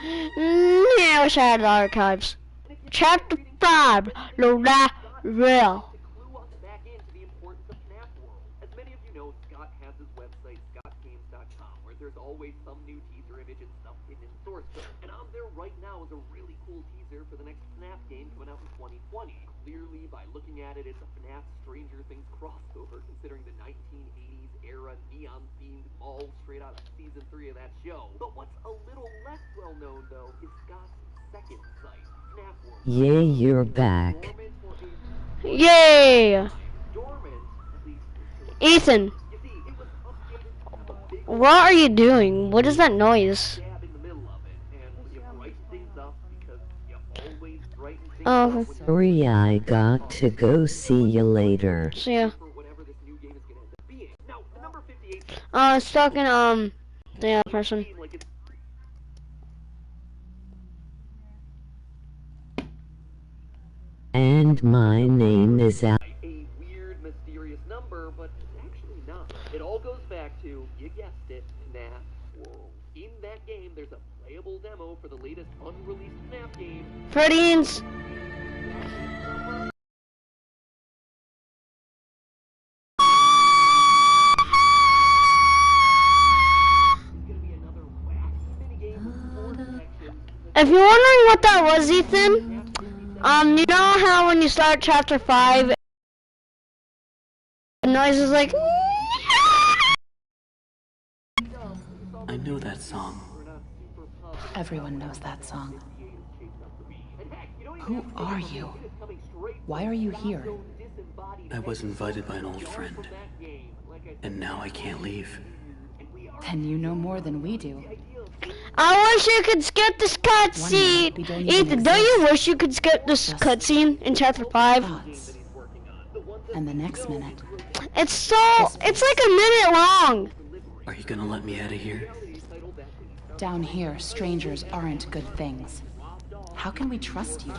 I wish I had the archives. Chapter 5, Lola Real. Back into the importance of FNAF World. As many of you know, Scott has his website, scottgames.com, where there's always some new teaser image and stuff hidden in the source code. And on there right now is a really cool teaser for the next FNAF game coming out in 2020. Clearly, by looking at it, it's a FNAF Stranger Things crossover, considering the 1980s era neon-themed mall straight out of season 3 of that show. But what's a little less well known, though, is Scott's second site, FNAF World. Yeah, you're back. Yay! Ethan, what are you doing? What is that noise? Oh, Sorry, I got to go. See you later. see ya. It's talking, the other person. And my name is Al. A weird, mysterious number, but it's actually not. It all goes back to, you guessed it, FNAF World. In that game, there's a playable demo for the latest unreleased FNAF game. Freddy's. If you're wondering what that was, Ethan, you know how when you start chapter 5, the noise is like... I know that song. Everyone knows that song. Who are you? Why are you here? I was invited by an old friend, and now I can't leave. Then you know more than we do. I wish you could skip this cutscene. Ethan, don't you wish you could skip this cutscene in chapter 5? Thoughts. And the next minute, It's like a minute long. Are you gonna let me out of here? down here, strangers aren't good things. How can we trust you?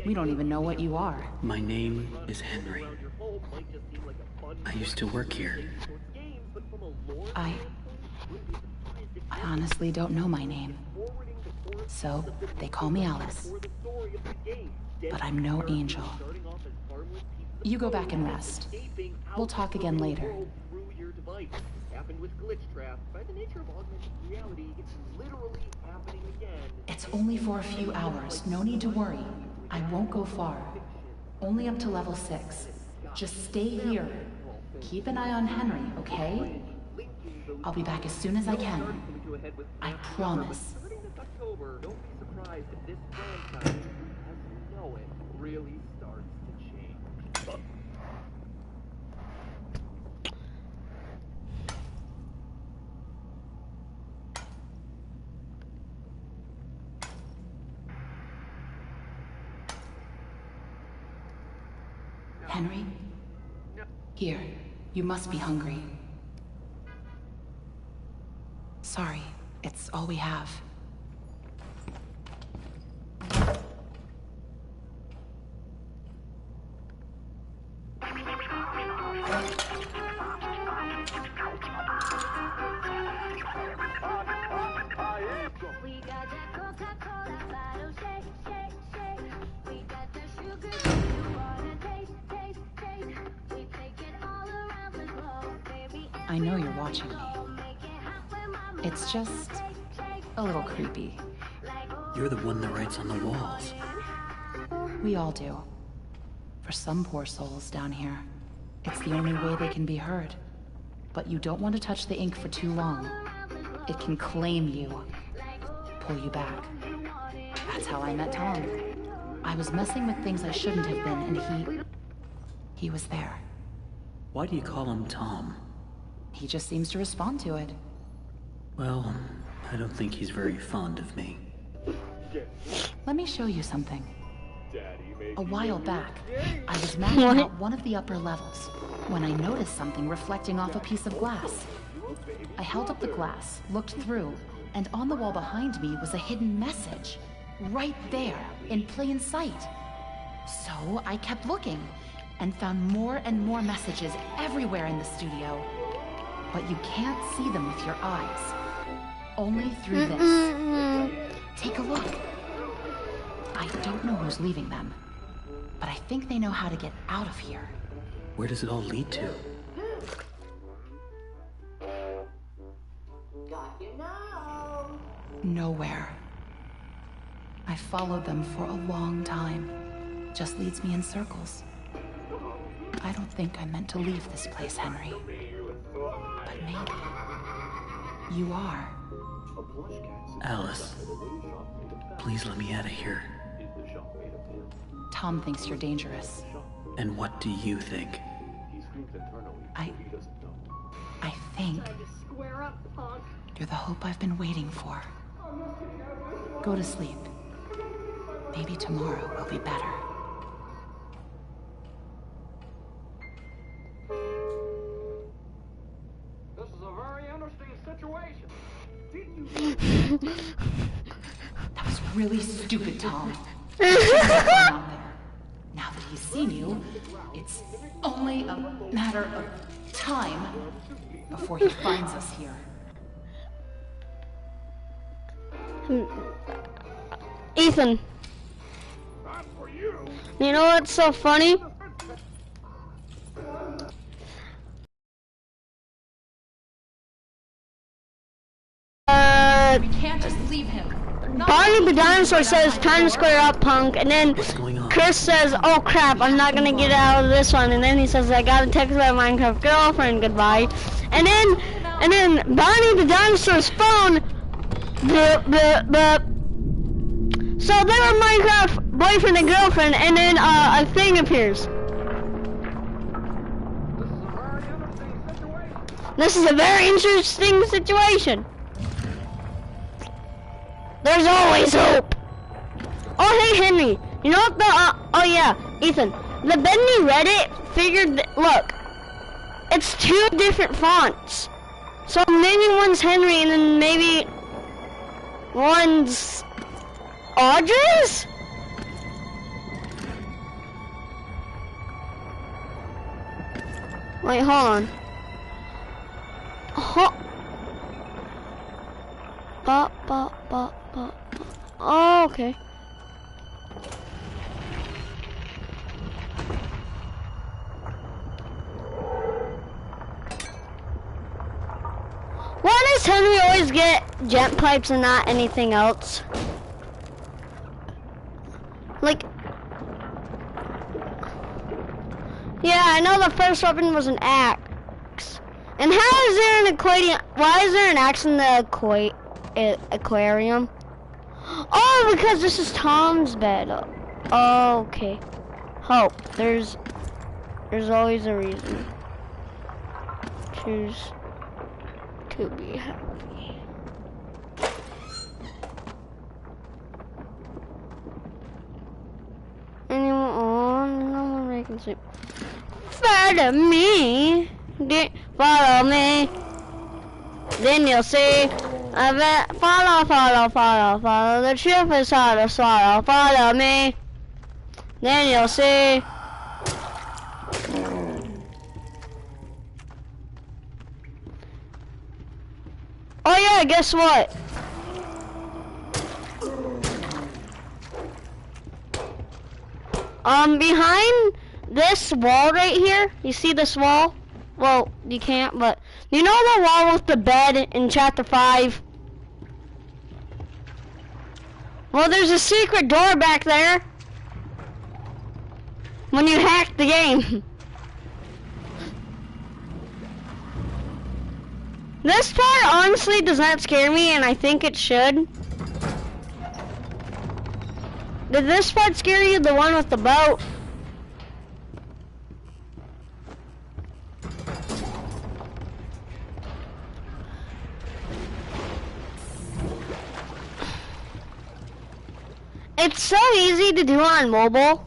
We don't even know what you are. My name is Henry. I used to work here. I honestly don't know my name. So, they call me Alice. But I'm no angel. You go back and rest. We'll talk again later. It's only for a few hours. No need to worry. I won't go far. Only up to level 6. Just stay here. Keep an eye on Henry, okay? I'll be back as soon as I can. I promise. Don't be surprised if this franchise, as you know it, really starts to change. Henry? Here, you must be hungry. Sorry, it's all we have. I know you're watching me. It's just a little creepy. You're the one that writes on the walls. We all do. For some poor souls down here, it's the only way they can be heard. But you don't want to touch the ink for too long. It can claim you, pull you back. That's how I met Tom. I was messing with things I shouldn't have been, and he was there. Why do you call him Tom? He just seems to respond to it. Well, I don't think he's very fond of me. Let me show you something. A while back, I was mapping out one of the upper levels when I noticed something reflecting off a piece of glass. I held up the glass, looked through, and on the wall behind me was a hidden message. Right there, in plain sight. So I kept looking, and found more and more messages everywhere in the studio. But you can't see them with your eyes. Only through this. don't know who's leaving them, but I think they know how to get out of here. Where does it all lead to? Nowhere. I followed them for a long time. Just leads me in circles. I don't think I'm meant to leave this place, Henry. But maybe you are. Alice, please let me out of here. Tom thinks you're dangerous. And what do you think? I think you're the hope I've been waiting for. Go to sleep. Maybe tomorrow will be better. This is a very interesting situation. That was really stupid, Tom. Now that he's seen you, it's only a matter of time before he finds us here. Ethan. You know what's so funny? We can't just leave him. Barney the dinosaur says, "Time to square up, punk," and then Chris says, "Oh crap, I'm not gonna get out of this one," and then he says, "I got a text my Minecraft girlfriend, goodbye," and then Barney the dinosaur's phone, so they were Minecraft boyfriend and girlfriend, and then a thing appears. This is a very interesting situation. There's always hope. Oh, hey, Henry. You know what the, oh yeah, Ethan. The Bendy Reddit figured, look, it's two different fonts. So maybe one's Henry and then maybe one's Audrey's? Wait, hold on. Oh, okay. Why does Henry always get jet pipes and not anything else? Like, yeah, I know the first weapon was an axe. And how is there an aquarium? Why is there an axe in the aquarium? Oh, because this is Tom's bed. Oh, okay. Hope. There's always a reason. Choose to be happy. Anyone on? No one making sleep. Follow me. Follow me. Then you'll see. Follow. The truth is hard to swallow. Follow me. Then you'll see. Oh yeah, guess what? Behind this wall right here, you see this wall? Well, you can't, but you know the wall with the bed in chapter 5? Well, there's a secret door back there. When you hack the game. This part honestly does not scare me, and I think it should. Did this part scare you, the one with the boat? It's so easy to do on mobile.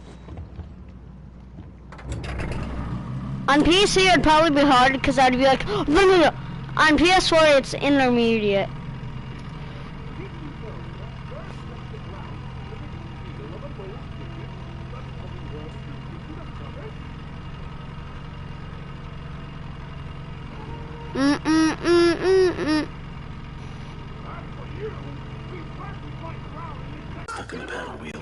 On PC it'd probably be hard because I'd be like, no. On PS4 it's intermediate. Stuck in the paddle wheel.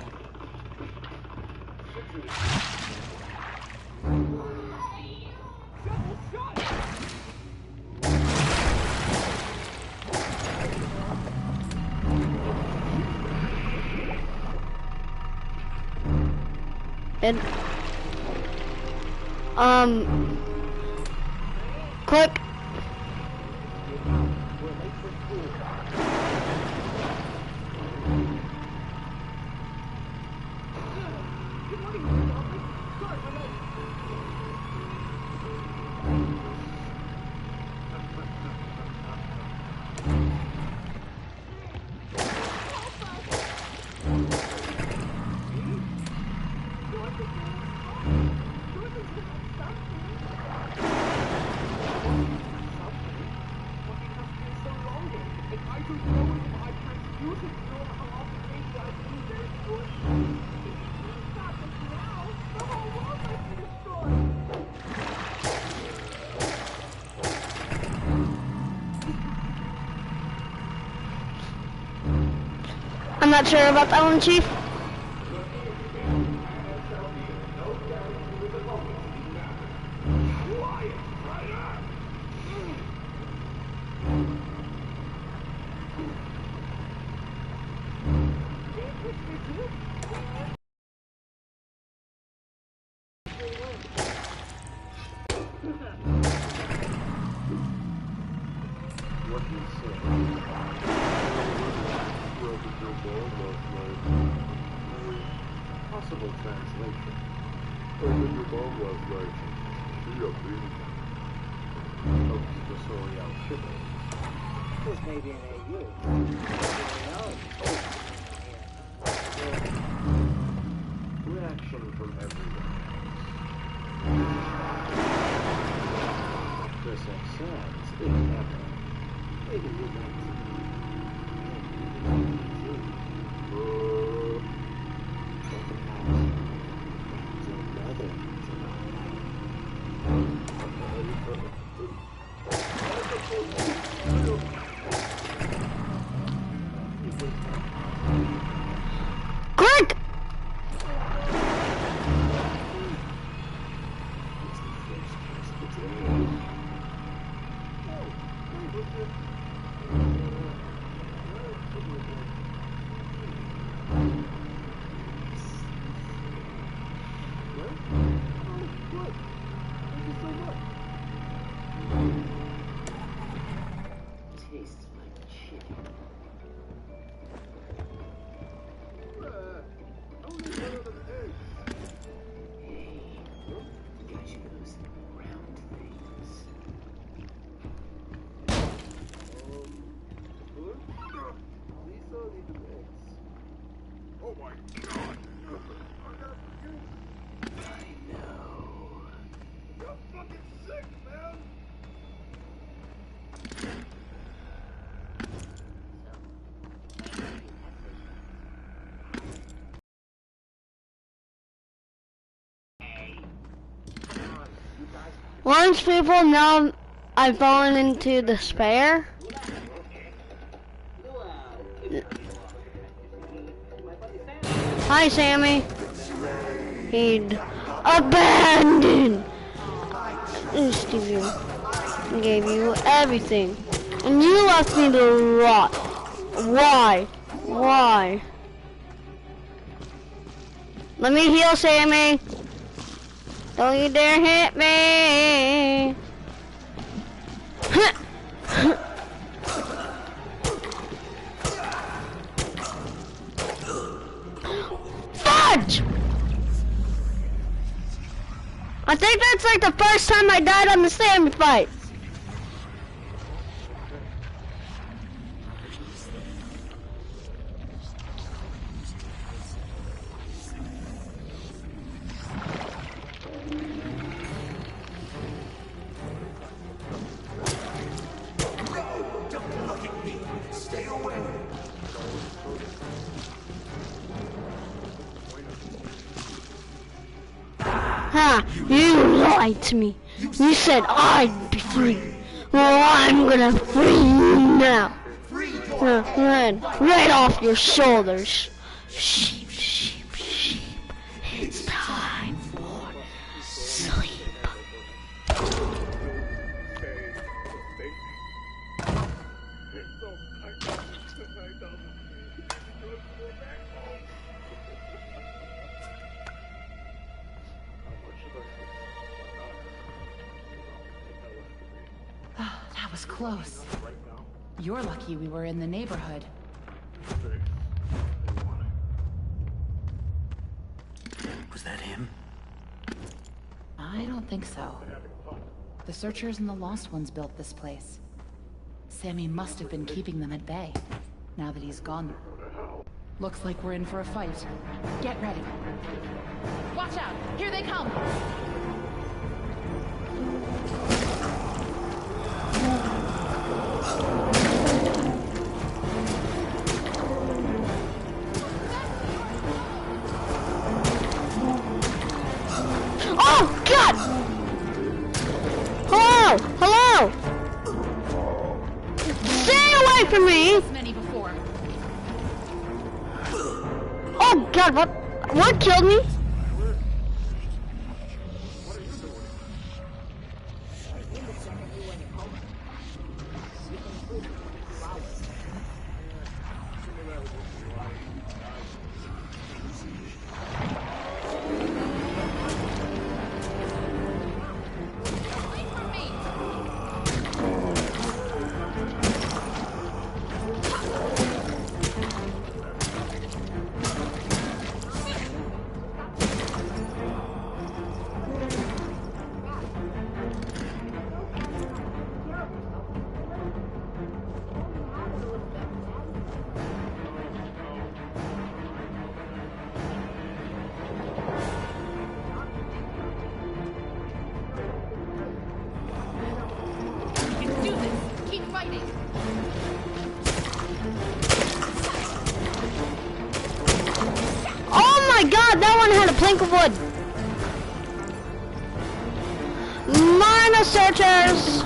And click. I'm not sure about that one, Chief. Possible translation. Open your mom last night. She up me. Hopes the story out shipper. This may be an AU. Reaction from everyone. This sense is never. Maybe you want to. Quick! Tastes like chicken. Hey, got you those round things. Oh my god! I know. You're fucking sick, man! Once people know I've fallen into despair, hi Sammy, he'd abandon. Gave you everything, and you left me to rot. Why? Why? Let me heal, Sammy. Don't you dare hit me! Fudge! I think that's like the first time I died on the Sammy fight. Ha! You lied to me. You said I'd be free. Well, I'm gonna free you now. Right off your shoulders. Sheep, sheep, sheep. It's time. was close. You're lucky we were in the neighborhood. Was that him? I don't think so. The Searchers and the Lost Ones built this place. Sammy must have been keeping them at bay, now that he's gone. Looks like we're in for a fight. Get ready. Watch out! Here they come! Oh, God! Hello! Hello! Stay away from me! Many before. Oh, God, what killed me? Oh my God, that one had a plank of wood. Minor Searchers.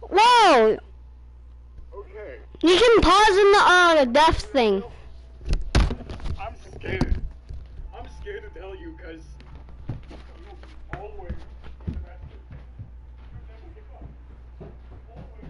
Whoa! Okay, You can pause in the death thing. I'm scared. I'm scared to tell you because you always do the best. You never give up. Always.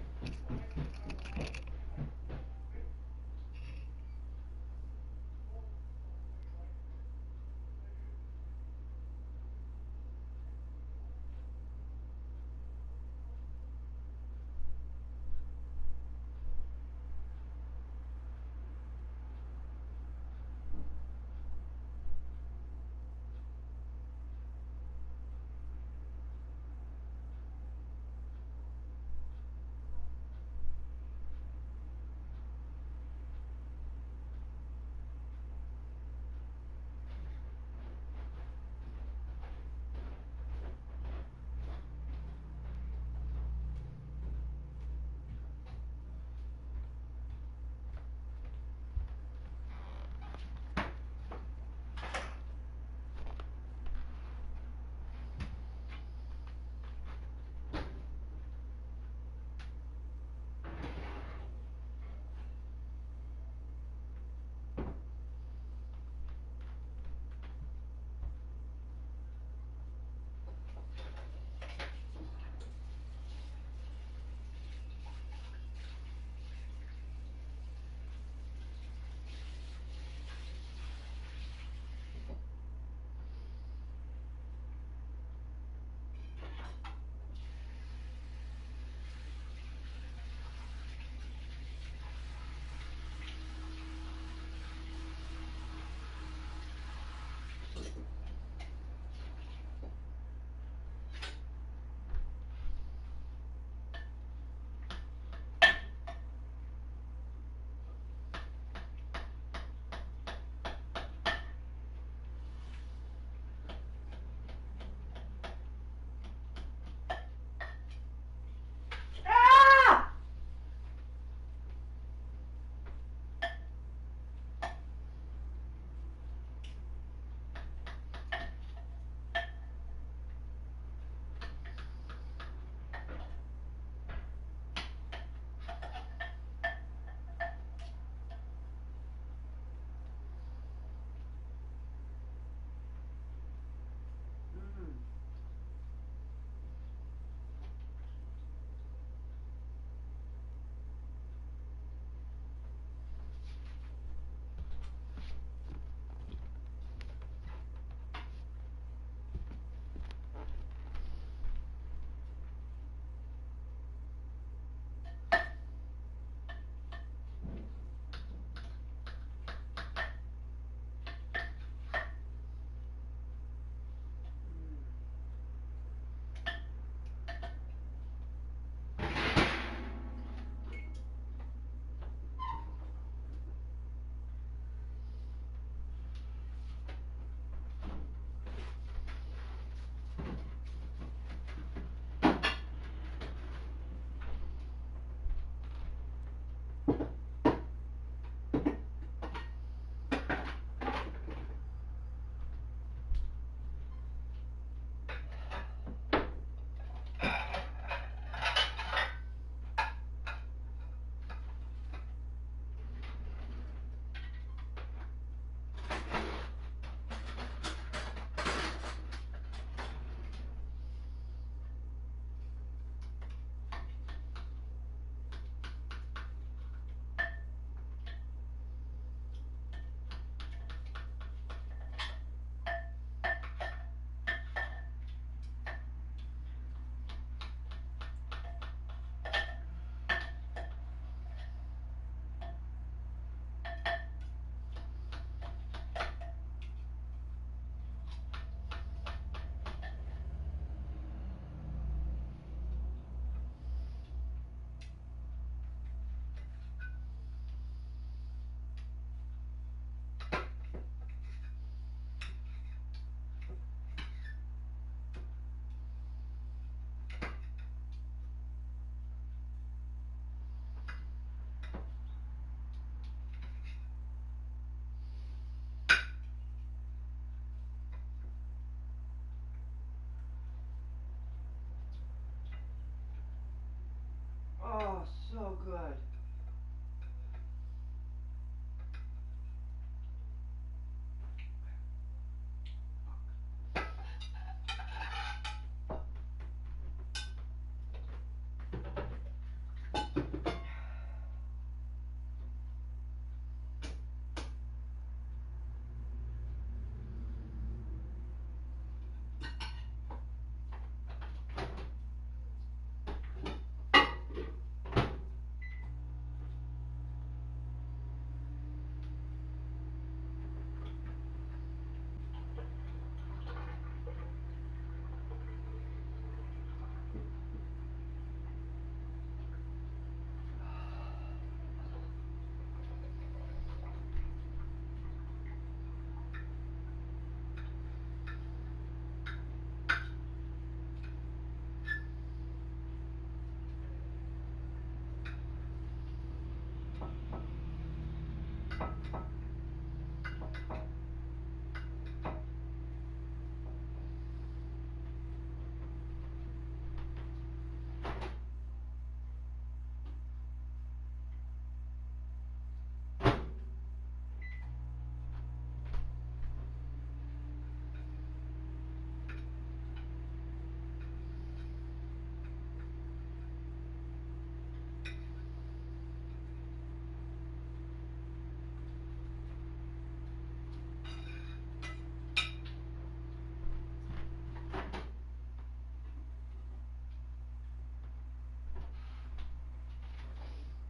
so good.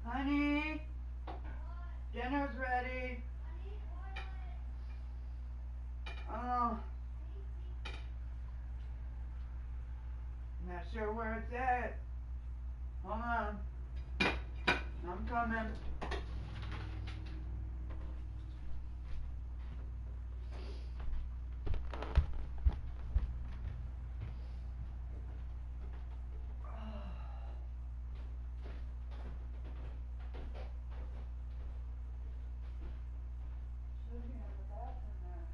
Honey, dinner's ready. Oh, not sure where it's at. Hold on, I'm coming. Should be in the bathroom there.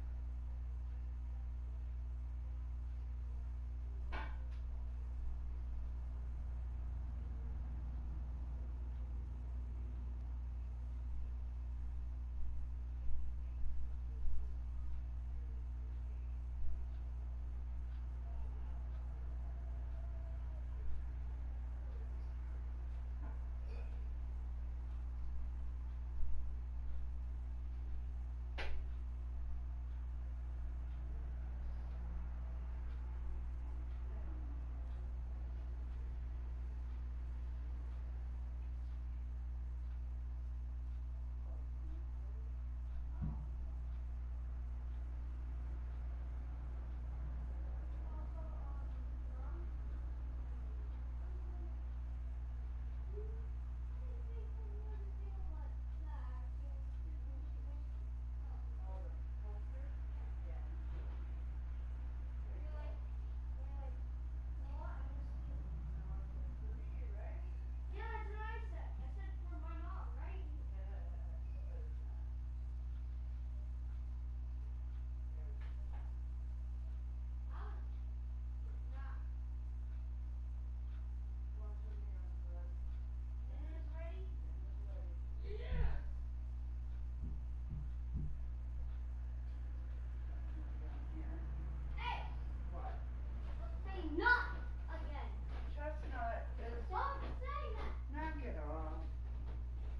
Chestnut is... Stop saying that! Knock it off.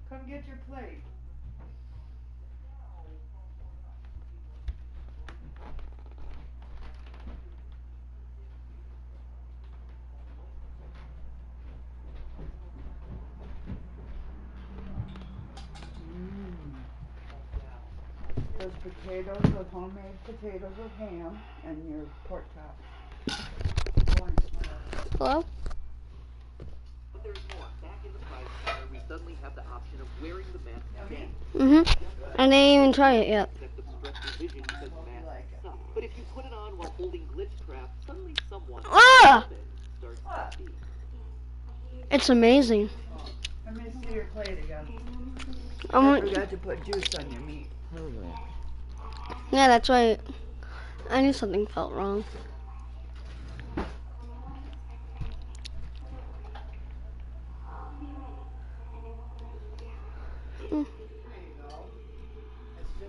Come get your plate. Those potatoes, those homemade potatoes with ham, and your pork chop. Hello? But there's more. Back in the prize counter, we suddenly have the option of wearing the mask again. I didn't even try it yet. Except obstruct your vision because masks suck. But if you put it on while holding glitchcraft, suddenly someone Ah! starts to see. It's amazing. Let me see your plate again. I I forgot to put juice on your meat. Yeah, that's right. I knew something felt wrong.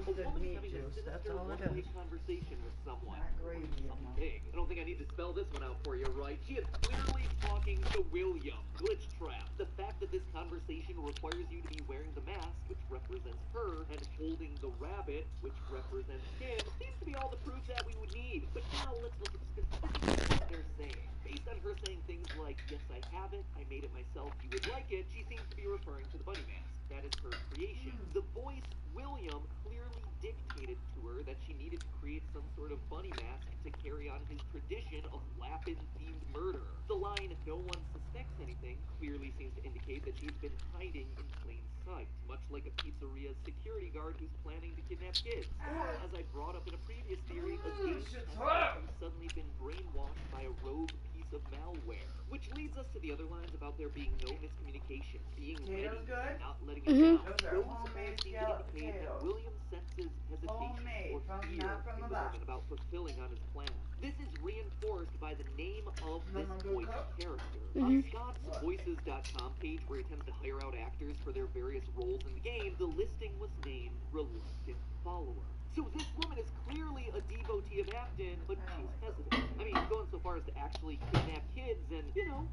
A Roasted woman meat having a juice, that's sinister all it one-way is. conversation with someone. Not gravy enough. Something. I don't think I need to spell this one out for you, right? She is clearly talking to William. Glitch trap. The fact that this conversation requires you to be wearing the mask, which represents her, and holding the rabbit, which represents him, seems to be all the proof that we would need. But now let's look at specifically what they're saying. Based on her saying things like, yes, I have it, I made it myself, you would like it, she seems to be referring to the bunny mask. That is her creation. The voice, William, clearly dictated to her that she needed to create some sort of bunny mask to carry on his tradition of Lapin-themed murder. The line, no one suspects anything, clearly seems to indicate that she's been hiding in plain sight, much like a pizzeria's security guard who's planning to kidnap kids. Or, as I brought up in a previous theory, a game tester who's suddenly been brainwashed by a rogue piece of malware. Which leads us to the other lines about there being no miscommunication, being ready, Good? not letting it down. Those are Those homemade all seem to scalloped indicate that potatoes. William senses hesitation Homemade, or fear not from in the the box. woman about fulfilling on his plan. This is reinforced by the name of this Mama, good voice cook? character. On Scott's Voices.com page, where he tends to hire out actors for their various roles in the game, the listing was named Reluctant Follower. So this woman is clearly a devotee of Afton, but she's hesitant. I mean, going so far as to actually kidnap kids and,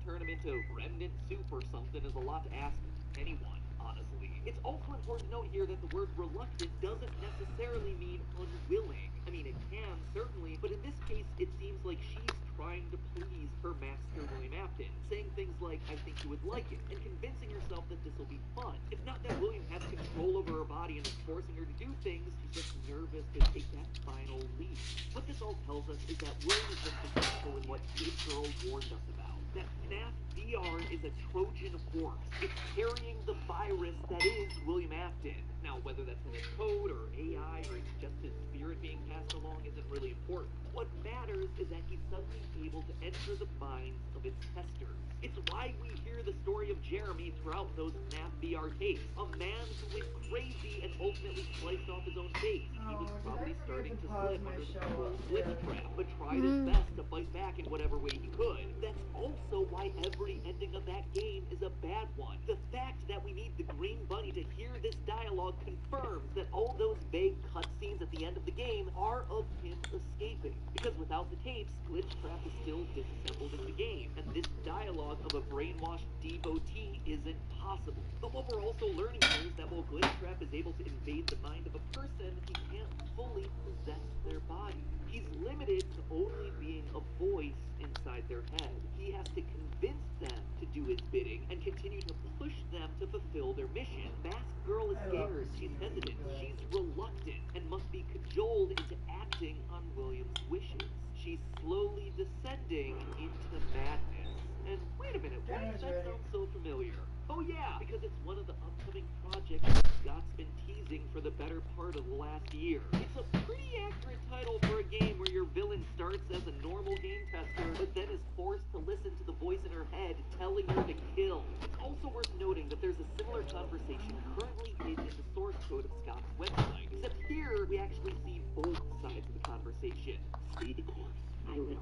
turn them into remnant soup or something is a lot to ask anyone, honestly. It's also important to note here that the word reluctant doesn't necessarily mean unwilling. I mean, it can, certainly, but in this case, it seems like she's trying to please her master, William Afton, saying things like, I think you would like it, and convincing herself that this will be fun. It's not that William has control over her body and is forcing her to do things, she's just nervous to take that final leap. What this all tells us is that William has been successful in what Kid Girl warned us about. That FNAF VR is a Trojan horse. It's carrying the virus that is William Afton. Now, whether that's in his code or AI or it's just his spirit being passed along isn't really important. What matters is that he's suddenly able to enter the minds of its testers. It's why we hear the story of Jeremy throughout those FNAF VR tapes. A man who went crazy and ultimately sliced off his own face. He was probably starting to slip under the control glitch trap, but tried his best to fight back in whatever way he could. That's also why every ending of that game is a bad one. The fact that we need the green bunny to hear this dialogue confirms that all those vague cutscenes at the end of the game are of him escaping. Because without the tapes, Glitch Trap is still disassembled in the game, and this dialogue of a brainwashed devotee isn't possible. But what we're also learning here is that while Glitch Trap is able to invade the mind of a person, he can't fully possess their body. He's limited to only being a voice inside their head. He has to convince them to do his bidding and continue to push them to fulfill their mission. Masked Girl is scared, she's hesitant, she's reluctant, and must be cajoled into acting on William's wishes. She's slowly descending into madness. And wait a minute, why does that sound so familiar? Oh yeah, because it's one of the upcoming projects Scott's been teasing for the better part of the last year. It's a pretty accurate title for a game where your villain starts as a normal game tester, but then is forced to listen to the voice in her head telling her to kill. It's also worth noting that there's a similar conversation currently hidden in the source code of Scott's website, except here we actually see both sides of the conversation. Stay the course. I will.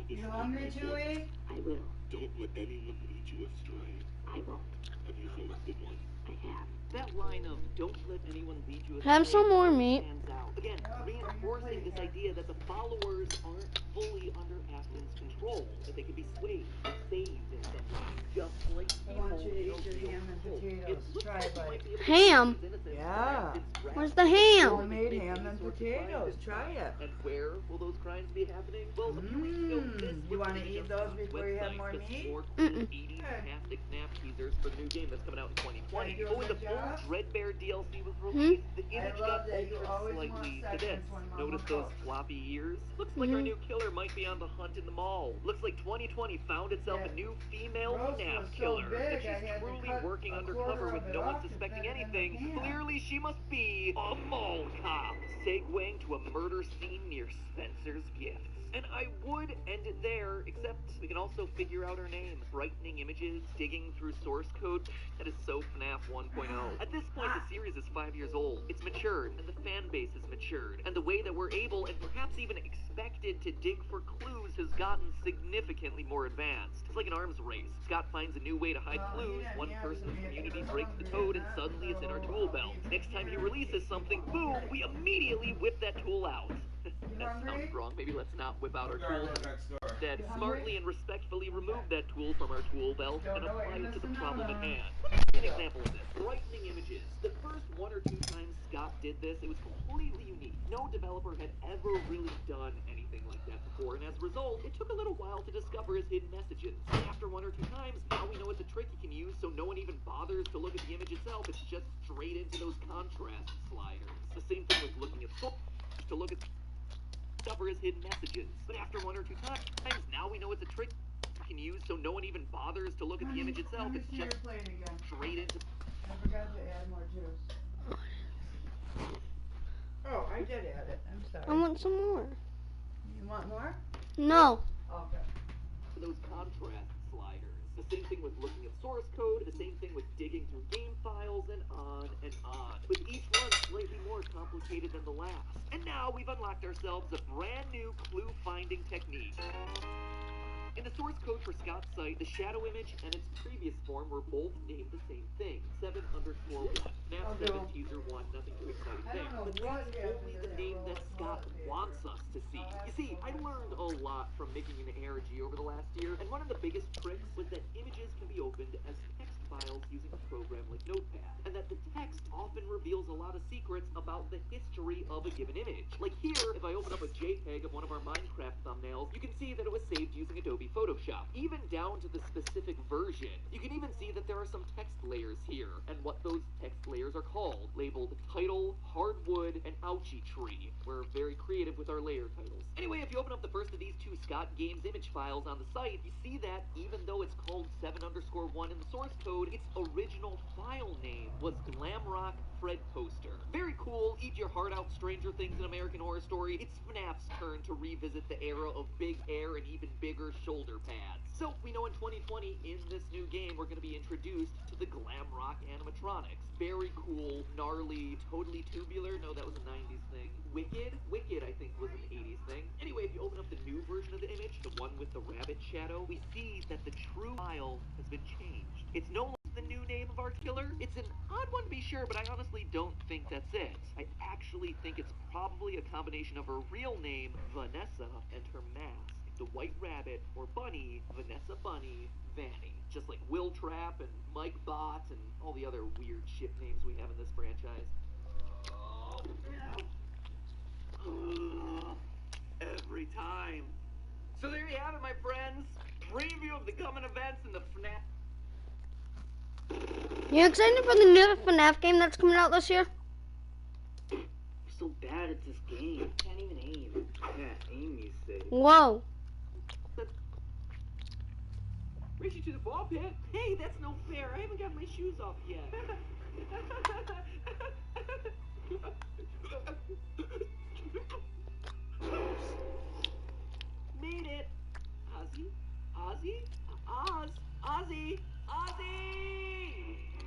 You hungry, Chewie? I will. Don't let anyone lead you astray. I won't. Have you selected one? I have. That line of "don't let anyone lead you Have astray" some more meat. stands out. Again, reinforcing this idea that the followers aren't fully under Afton's control, that they can be swayed or saved in some way, just like I people want you to in a eat your real ham and cult. potatoes. It looks Try like it, he bud. might be able to Ham. use his innocence Yeah. and grasp Where's the ham? Homemade ham and potatoes. Try it. And where will those crimes be happening? Well, a few weeks ago, this You was want to the eat Just those Stop before you have website, more just meat? more cool 80s fantastic snap teasers for the new game that's coming out in 2020. Did I do a But when the good full job? Dreadbear DLC was released, the I image love got that you altered always slightly want to seconds this. when Mama Notice those cooks. floppy ears? Looks like our new killer might be on the hunt in the mall. Looks like 2020 found itself a new female roast FNAF was so killer. big, If I she's had to truly cut working a undercover quarter with of it no one off to suspecting fit it in the anything, pan. clearly she must be a mall cop, segueing to a murder scene near Spencer's Gifts. And I would end it there, except we can also figure out her name. Brightening images, digging through source code, that is so FNAF 1.0. At this point, the series is 5 years old. It's matured, and the fan base has matured, and the way that we're able and perhaps even expected to dig for clues has gotten significantly more advanced. It's like an arms race. Scott finds a new way to hide clues, one person in the community breaks the code, and suddenly it's in our tool belt. Next time he releases something, boom, we immediately whip that tool out. That sounds wrong. Maybe let's not whip out our tools. Instead, smartly and respectfully remove that tool from our tool belt and apply it to the problem at hand. An example of this, brightening images. The first 1 or 2 times Scott did this, it was completely unique. No developer had ever really done anything like that before, and as a result, it took a little while to discover his hidden messages. And after 1 or 2 times, now we know it's a trick you can use so no one even bothers to look at the image itself. It's just straight into those contrast sliders. The same thing with looking at to look at discover his hidden messages. But after 1 or 2 times, now we know it's a trick you can use so no one even bothers to look at the image itself. It's just straight into... I forgot to add more juice. Oh, I did add it. I'm sorry. I want some more. You want more? No. Okay. Those contrast sliders. The same thing with looking at source code, the same thing with digging through game files, and on and on. With each one slightly more complicated than the last. And now we've unlocked ourselves a brand new clue finding technique. In the source code for Scott's site, the shadow image and its previous form were both named the same thing, 7_1. Snap 7 teaser 1, nothing too exciting there. But that's only the name that Scott wants us to see. You see, I learned a lot from making an ARG over the last year, and one of the biggest tricks was that images can be opened as text files using a program like Notepad, and that the text often reveals a lot of secrets about the history of a given image. Like here, if I open up a JPEG of one of our Minecraft thumbnails, you can see that it was saved using Adobe Photoshop, even down to the specific version. You can even see that there are some text layers here, and what those text layers are called, labeled title, hardwood, and ouchie tree. We're very creative with our layer titles. Anyway, if you open up the first of these 2 Scott Games image files on the site, you see that even though it's called 7_1 in the source code, its original file name was Glamrock Fred Poster. Very cool, eat your heart out Stranger Things in American Horror Story. It's FNAF's turn to revisit the era of big hair and even bigger shoulder pads. So, we know in 2020, in this new game, we're going to be introduced to the Glamrock animatronics. Very cool, gnarly, totally tubular. No, that was a 90s thing. Wicked, I think, was an 80s thing. Anyway, if you open up the new version of the image, the one with the rabbit shadow, we see that the true file has been changed. It's no longer the new name of our killer. It's an odd one to be sure, but I honestly don't think that's it. I actually think it's probably a combination of her real name, Vanessa, and her mask. The White Rabbit, or Bunny, Vanessa Bunny, Vanny. Just like Will Trap and Mike Bot and all the other weird ship names we have in this franchise. Every time. So there you have it, my friends. Preview of the coming events in the FNAF. You excited for the new FNAF game that's coming out this year? I'm so bad at this game. I can't even aim. Yeah, aim, you say. Whoa. Race you to the ball pit? Hey, that's no fair. I haven't got my shoes off yet. Made it. Ozzy.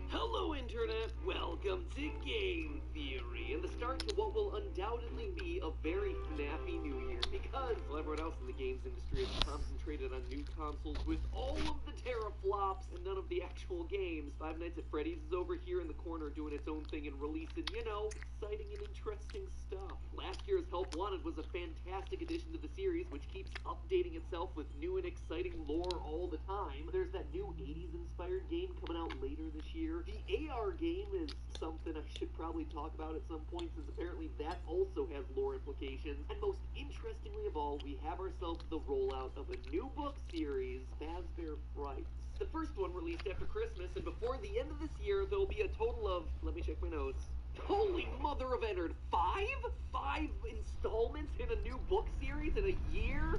Hello, Internet. Welcome to Game Theory, and the start to what will undoubtedly be a very FNAFy new year, because everyone else in the games industry has concentrated on new consoles with all of the teraflops and none of the actual games. Five Nights at Freddy's is over here in the corner doing its own thing and releasing, exciting and interesting stuff. Last year's Help Wanted was a fantastic addition to the series, which keeps updating itself with new and exciting lore all the time. There's that new 80s inspired game coming out later this year. The AR game is something I should probably talk about at some point, since apparently that also has lore implications. And most interestingly of all, we have ourselves the rollout of a new book series, Fazbear Frights. The first one released after Christmas, and before the end of this year, there'll be a total of, let me check my notes, holy mother of Ennard, 5 installments in a new book series in a year?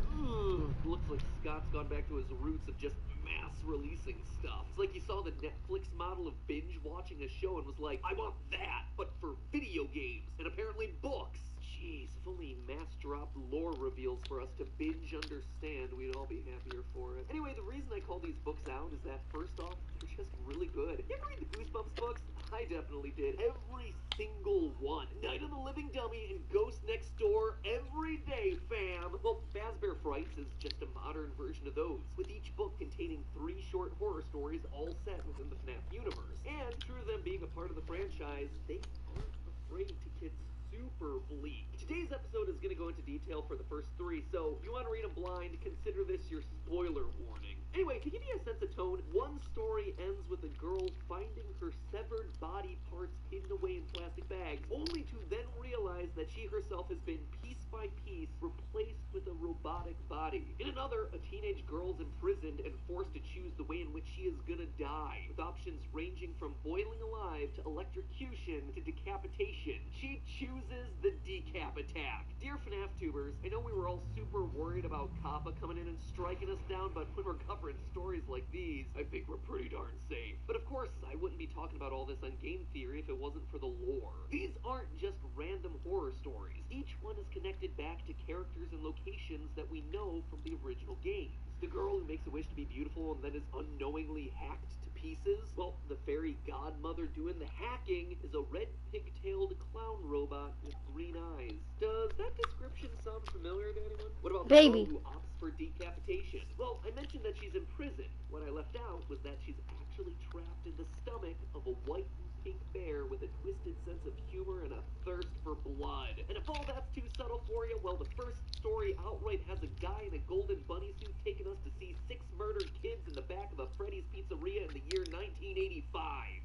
Looks like Scott's gone back to his roots of just mass releasing stuff. It's like he saw the Netflix model of binge watching a show and was like, I want that, but for video games and apparently books. Jeez, if only mass-dropped lore reveals for us to binge understand, we'd all be happier for it. Anyway, the reason I call these books out is that, first off, they're just really good. You ever read the Goosebumps books? I definitely did. Every single one. Night of the Living Dummy and Ghost Next Door every day, fam. Well, Fazbear Frights is just a modern version of those, with each book containing 3 short horror stories all set within the FNAF universe. And true to them being a part of the franchise, they aren't afraid to get super bleak. Today's episode is going to go into detail for the first 3, so if you want to read them blind, consider this your spoiler warning. Anyway, to give you a sense of tone, one story ends with a girl finding her severed body parts hidden away in plastic bags, only to then realize that she herself has been piece by piece replaced with a robotic body. In another, a teenage girl's imprisoned and forced to choose the way in which she is gonna die, with options ranging from boiling alive to electrocution to decapitation. She chooses the decap attack. Dear FNAF tubers, I know we were all super worried about Kappa coming in and striking us down, but when we're covering stories like these, I think we're pretty darn safe. But of course, I wouldn't be talking about all this on Game Theory if it wasn't for the lore. These aren't just random horror stories. Each one is connected back to characters and locations that we know from the original games. The girl who makes a wish to be beautiful and then is unknowingly hacked to pieces? Well, the fairy godmother doing the hacking is a red pig-tailed clown robot with green eyes. Does that description sound familiar to anyone? What about the Baby. girl who opts for decapitation? Well, I mentioned that she's in prison. What I left out was that she's actually trapped in the stomach of a white and pink bear with a twisted sense of humor and a thirst for blood. And if all that's too subtle for you, well, the first story outright has a guy in a golden bunny suit taking us to see 6 murdered kids in the back of a Freddy's Pizzeria in the year 1985.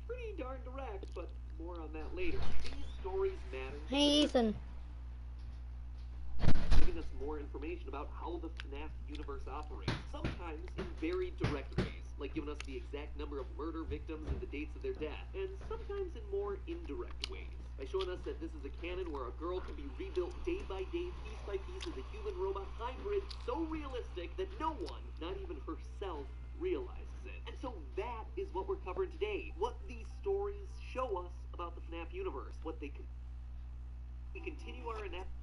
Pretty darn direct, but more on that later. These stories matter. Hey, Ethan. Giving us more information about how the FNAF universe operates, sometimes in very direct ways, like giving us the exact number of murder victims and the dates of their death, and sometimes in more indirect ways, by showing us that this is a canon where a girl can be rebuilt day by day, piece by piece as a human-robot hybrid so realistic that no one, not even herself, realizes it. And so that is what we're covering today, what these stories show us about the FNAF universe, what they we continue our analysis.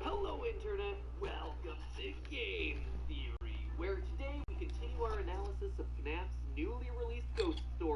Hello, Internet! Welcome to Game Theory, where today we continue our analysis of FNAF's newly released ghost story.